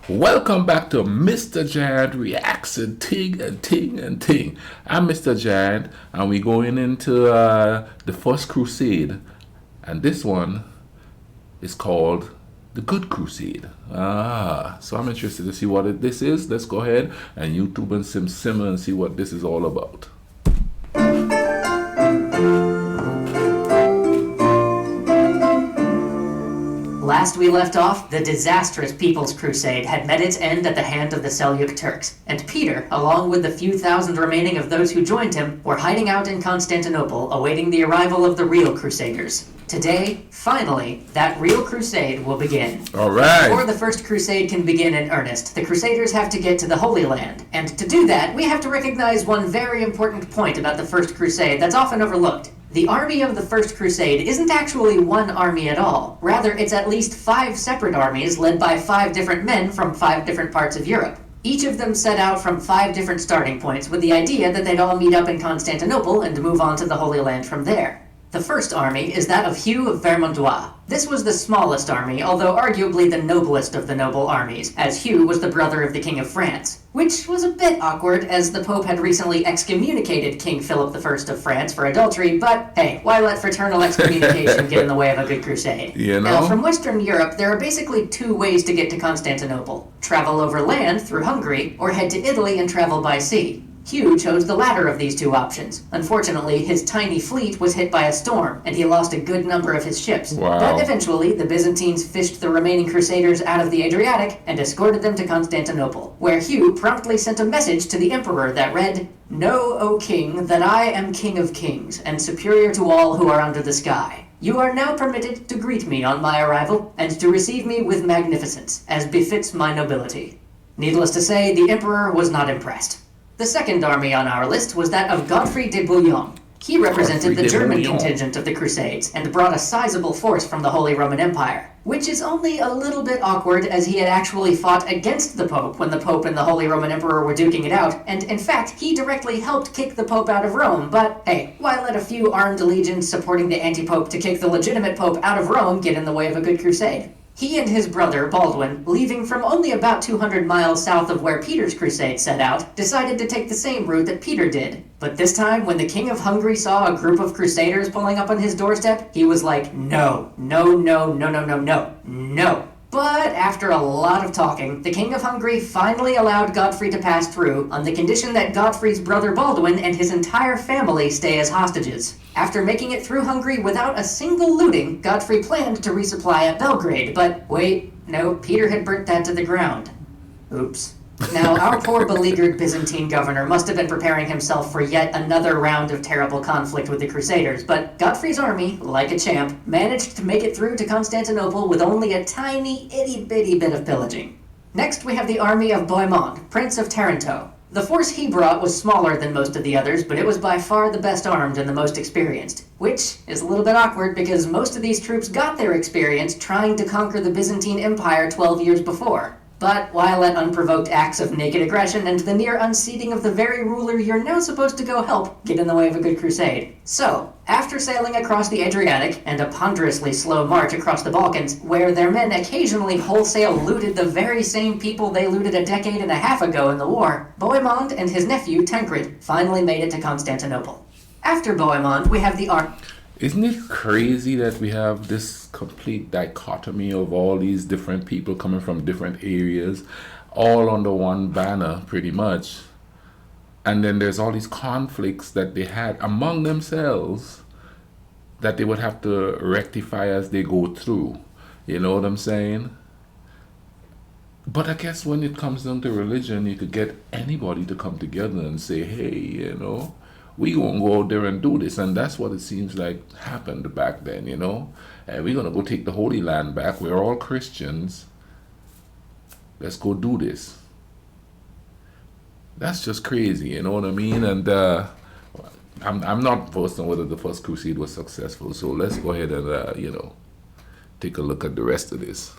Welcome back to Mr. Giant Reacts and Ting and Ting and Ting. I'm Mr. Giant, and we're going into the First Crusade, and this one is called the Good Crusade. So I'm interested to see what this is. Let's go ahead and YouTube and simmer and see what this is all about. Last we left off, the disastrous People's Crusade had met its end at the hand of the Seljuk Turks, and Peter, along with the few thousand remaining of those who joined him, were hiding out in Constantinople, awaiting the arrival of the real Crusaders. Today, finally, that real crusade will begin. All right. Before the First Crusade can begin in earnest, the Crusaders have to get to the Holy Land, and to do that, we have to recognize one very important point about the First Crusade that's often overlooked. The army of the First Crusade isn't actually one army at all. Rather, it's at least 5 separate armies led by 5 different men from 5 different parts of Europe. Each of them set out from 5 different starting points with the idea that they'd all meet up in Constantinople and move on to the Holy Land from there. The first army is that of Hugh of Vermandois. This was the smallest army, although arguably the noblest of the noble armies, as Hugh was the brother of the King of France, which was a bit awkward as the Pope had recently excommunicated King Philip I of France for adultery, but hey, why let fraternal excommunication get in the way of a good crusade? You know? Now, from Western Europe, there are basically 2 ways to get to Constantinople. Travel over land through Hungary, or head to Italy and travel by sea. Hugh chose the latter of these 2 options. Unfortunately, his tiny fleet was hit by a storm, and he lost a good number of his ships. Wow. But eventually, the Byzantines fished the remaining Crusaders out of the Adriatic and escorted them to Constantinople, where Hugh promptly sent a message to the emperor that read, "Know, O king, that I am king of kings, and superior to all who are under the sky. You are now permitted to greet me on my arrival, and to receive me with magnificence, as befits my nobility." Needless to say, the emperor was not impressed. The second army on our list was that of Godfrey de Bouillon. He represented the German contingent of the Crusades and brought a sizable force from the Holy Roman Empire, which is only a little bit awkward as he had actually fought against the Pope when the Pope and the Holy Roman Emperor were duking it out, and in fact, he directly helped kick the Pope out of Rome, but hey, why let a few armed legions supporting the anti-Pope to kick the legitimate Pope out of Rome get in the way of a good crusade? He and his brother, Baldwin, leaving from only about 200 miles south of where Peter's crusade set out, decided to take the same route that Peter did. But this time, when the King of Hungary saw a group of crusaders pulling up on his doorstep, he was like, no, no, no, no, no, no, no, no. But after a lot of talking, the King of Hungary finally allowed Godfrey to pass through on the condition that Godfrey's brother Baldwin and his entire family stay as hostages. After making it through Hungary without a single looting, Godfrey planned to resupply at Belgrade, but wait, no, Peter had burnt that to the ground. Oops. Now, our poor beleaguered Byzantine governor must have been preparing himself for yet another round of terrible conflict with the Crusaders, but Godfrey's army, like a champ, managed to make it through to Constantinople with only a tiny, itty-bitty bit of pillaging. Next, we have the army of Bohemond, Prince of Taranto. The force he brought was smaller than most of the others, but it was by far the best armed and the most experienced, which is a little bit awkward because most of these troops got their experience trying to conquer the Byzantine Empire 12 years before. But why let unprovoked acts of naked aggression and the near unseating of the very ruler you're now supposed to go help get in the way of a good crusade? So, after sailing across the Adriatic and a ponderously slow march across the Balkans, where their men occasionally wholesale looted the very same people they looted a decade and a half ago in the war, Bohemond and his nephew Tancred finally made it to Constantinople. After Bohemond, we have the Isn't it crazy that we have this complete dichotomy of all these different people coming from different areas, all under one banner, pretty much? And then there's all these conflicts that they had among themselves that they would have to rectify as they go through. You know what I'm saying? But I guess when it comes down to religion, you could get anybody to come together and say, hey, you know, we gonna go out there and do this. And that's what it seems like happened back then, you know. And we're gonna go take the Holy Land back. We're all Christians. Let's go do this. That's just crazy, you know what I mean? And I'm not versed on whether the First Crusade was successful. So let's go ahead and, you know, take a look at the rest of this.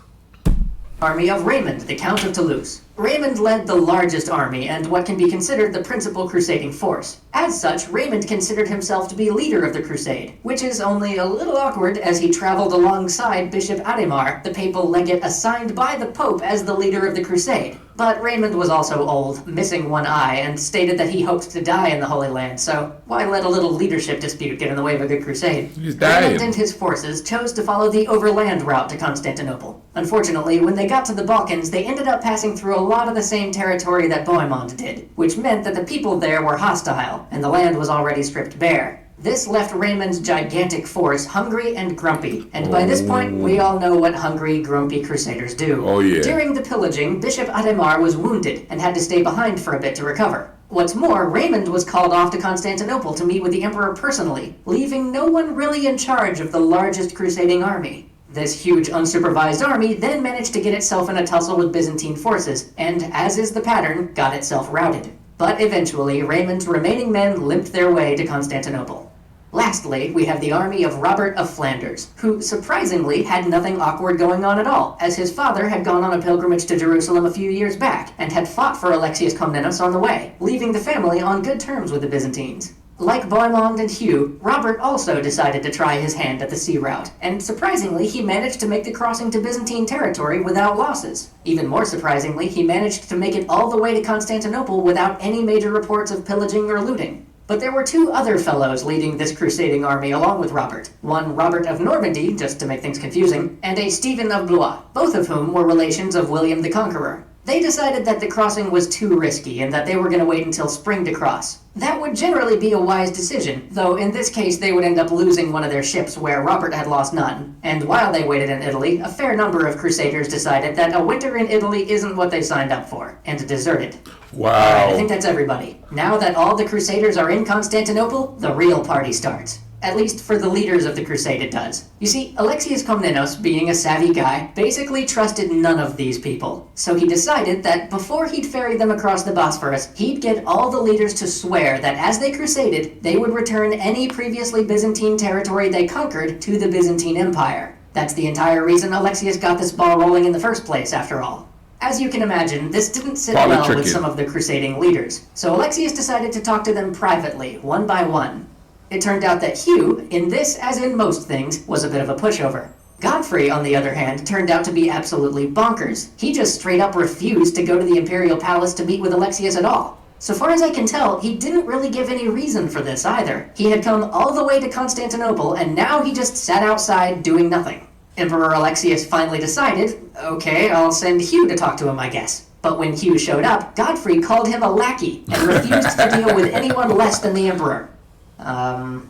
army of Raymond, the Count of Toulouse. Raymond led the largest army and what can be considered the principal crusading force. As such, Raymond considered himself to be leader of the crusade, which is only a little awkward as he traveled alongside Bishop Adhemar, the papal legate assigned by the Pope as the leader of the crusade. But Raymond was also old, missing one eye, and stated that he hoped to die in the Holy Land, so why let a little leadership dispute get in the way of a good crusade? Raymond and his forces chose to follow the overland route to Constantinople. Unfortunately, when they got to the Balkans, they ended up passing through a lot of the same territory that Bohemond did, which meant that the people there were hostile, and the land was already stripped bare. This left Raymond's gigantic force hungry and grumpy, and by this point, we all know what hungry, grumpy crusaders do. Oh yeah. During the pillaging, Bishop Adhemar was wounded and had to stay behind for a bit to recover. What's more, Raymond was called off to Constantinople to meet with the emperor personally, leaving no one really in charge of the largest crusading army. This huge unsupervised army then managed to get itself in a tussle with Byzantine forces, and as is the pattern, got itself routed. But eventually, Raymond's remaining men limped their way to Constantinople. Lastly, we have the army of Robert of Flanders, who surprisingly had nothing awkward going on at all, as his father had gone on a pilgrimage to Jerusalem a few years back, and had fought for Alexius Comnenus on the way, leaving the family on good terms with the Byzantines. Like Bohemond and Hugh, Robert also decided to try his hand at the sea route, and surprisingly he managed to make the crossing to Byzantine territory without losses. Even more surprisingly, he managed to make it all the way to Constantinople without any major reports of pillaging or looting. But there were two other fellows leading this crusading army along with Robert. One Robert of Normandy, just to make things confusing, and a Stephen of Blois, both of whom were relations of William the Conqueror. They decided that the crossing was too risky and that they were going to wait until spring to cross. That would generally be a wise decision, though in this case they would end up losing one of their ships where Robert had lost none. And while they waited in Italy, a fair number of crusaders decided that a winter in Italy isn't what they signed up for, and deserted. Wow. Alright, I think that's everybody. Now that all the crusaders are in Constantinople, the real party starts. At least for the leaders of the crusade it does. You see, Alexius Comnenus, being a savvy guy, basically trusted none of these people. So he decided that before he'd ferry them across the Bosphorus, he'd get all the leaders to swear that as they crusaded, they would return any previously Byzantine territory they conquered to the Byzantine Empire. That's the entire reason Alexius got this ball rolling in the first place, after all. As you can imagine, this didn't sit well with some of the crusading leaders, so Alexius decided to talk to them privately, one by one. It turned out that Hugh, in this as in most things, was a bit of a pushover. Godfrey, on the other hand, turned out to be absolutely bonkers. He just straight up refused to go to the imperial palace to meet with Alexius at all. So far as I can tell, he didn't really give any reason for this either. He had come all the way to Constantinople, and now he just sat outside doing nothing. Emperor Alexius finally decided, okay, I'll send Hugh to talk to him, I guess. But when Hugh showed up, Godfrey called him a lackey and refused to deal with anyone less than the emperor.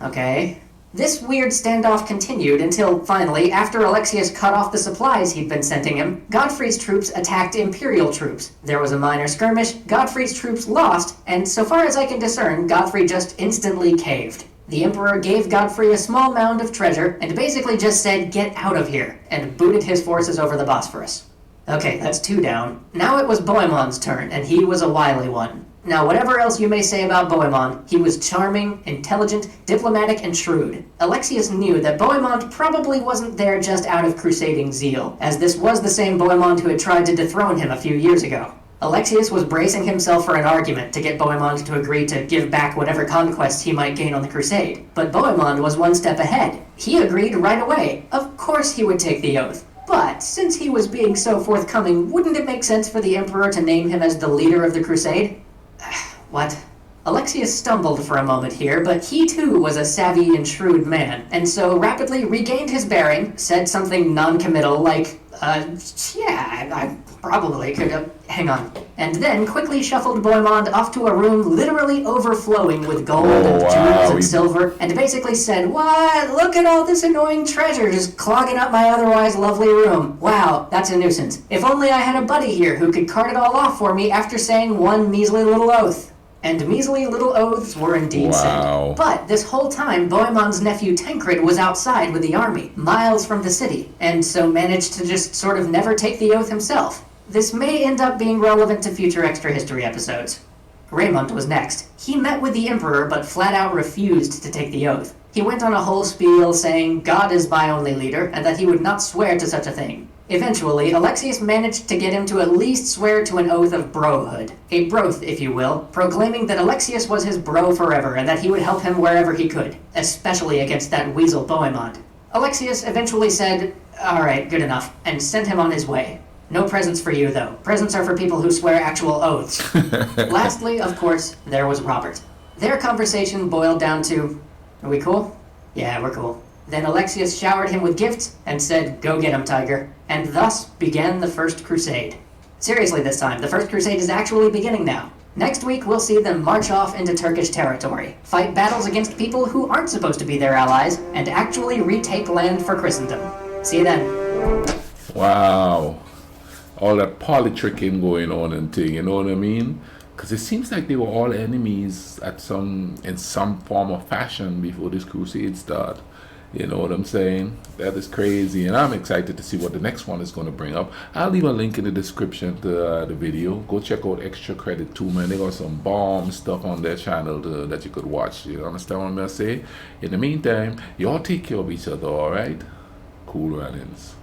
Okay. This weird standoff continued until, finally, after Alexius cut off the supplies he'd been sending him, Godfrey's troops attacked imperial troops. There was a minor skirmish, Godfrey's troops lost, and so far as I can discern, Godfrey just instantly caved. The emperor gave Godfrey a small mound of treasure and basically just said, "Get out of here," and booted his forces over the Bosphorus. Okay, that's 2 down. Now it was Bohemond's turn, and he was a wily one. Now, whatever else you may say about Bohemond, he was charming, intelligent, diplomatic, and shrewd. Alexius knew that Bohemond probably wasn't there just out of crusading zeal, as this was the same Bohemond who had tried to dethrone him a few years ago. Alexius was bracing himself for an argument to get Bohemond to agree to give back whatever conquests he might gain on the crusade. But Bohemond was one step ahead. He agreed right away. Of course he would take the oath. But since he was being so forthcoming, wouldn't it make sense for the emperor to name him as the leader of the crusade? What? Alexius stumbled for a moment here, but he too was a savvy and shrewd man, and so rapidly regained his bearing, said something non-committal like, yeah, I probably could, hang on. And then quickly shuffled Bohemond off to a room literally overflowing with gold and jewels and silver, and basically said, "What? Look at all this annoying treasure just clogging up my otherwise lovely room. Wow, that's a nuisance. If only I had a buddy here who could cart it all off for me after saying one measly little oath." And measly little oaths were indeed said. But this whole time, Bohemond's nephew Tancred was outside with the army, miles from the city, and so managed to just sort of never take the oath himself. This may end up being relevant to future extra history episodes. Raymond was next. He met with the emperor but flat out refused to take the oath. He went on a whole spiel saying God is my only leader and that he would not swear to such a thing. Eventually, Alexius managed to get him to at least swear to an oath of brohood. A broth, if you will, proclaiming that Alexius was his bro forever and that he would help him wherever he could, especially against that weasel Bohemond. Alexius eventually said, "Alright, good enough," and sent him on his way. No presents for you, though. Presents are for people who swear actual oaths. Lastly, of course, there was Robert. Their conversation boiled down to, "Are we cool?" "Yeah, we're cool." Then Alexius showered him with gifts and said, "Go get him, Tiger." And thus began the First Crusade. Seriously this time, the First Crusade is actually beginning now. Next week, we'll see them march off into Turkish territory, fight battles against people who aren't supposed to be their allies, and actually retake land for Christendom. See you then. Wow. All that politicking going on and thing, you know what I mean? Because it seems like they were all enemies in some form or fashion before this crusade started. You know what I'm saying? That is crazy, and I'm excited to see what the next one is going to bring up. I'll leave a link in the description to the video. Go check out Extra Credit too, man. They got some bomb stuff on their channel that you could watch. You understand what I'm going to say? In the meantime, y'all take care of each other, all right? Cool runnings.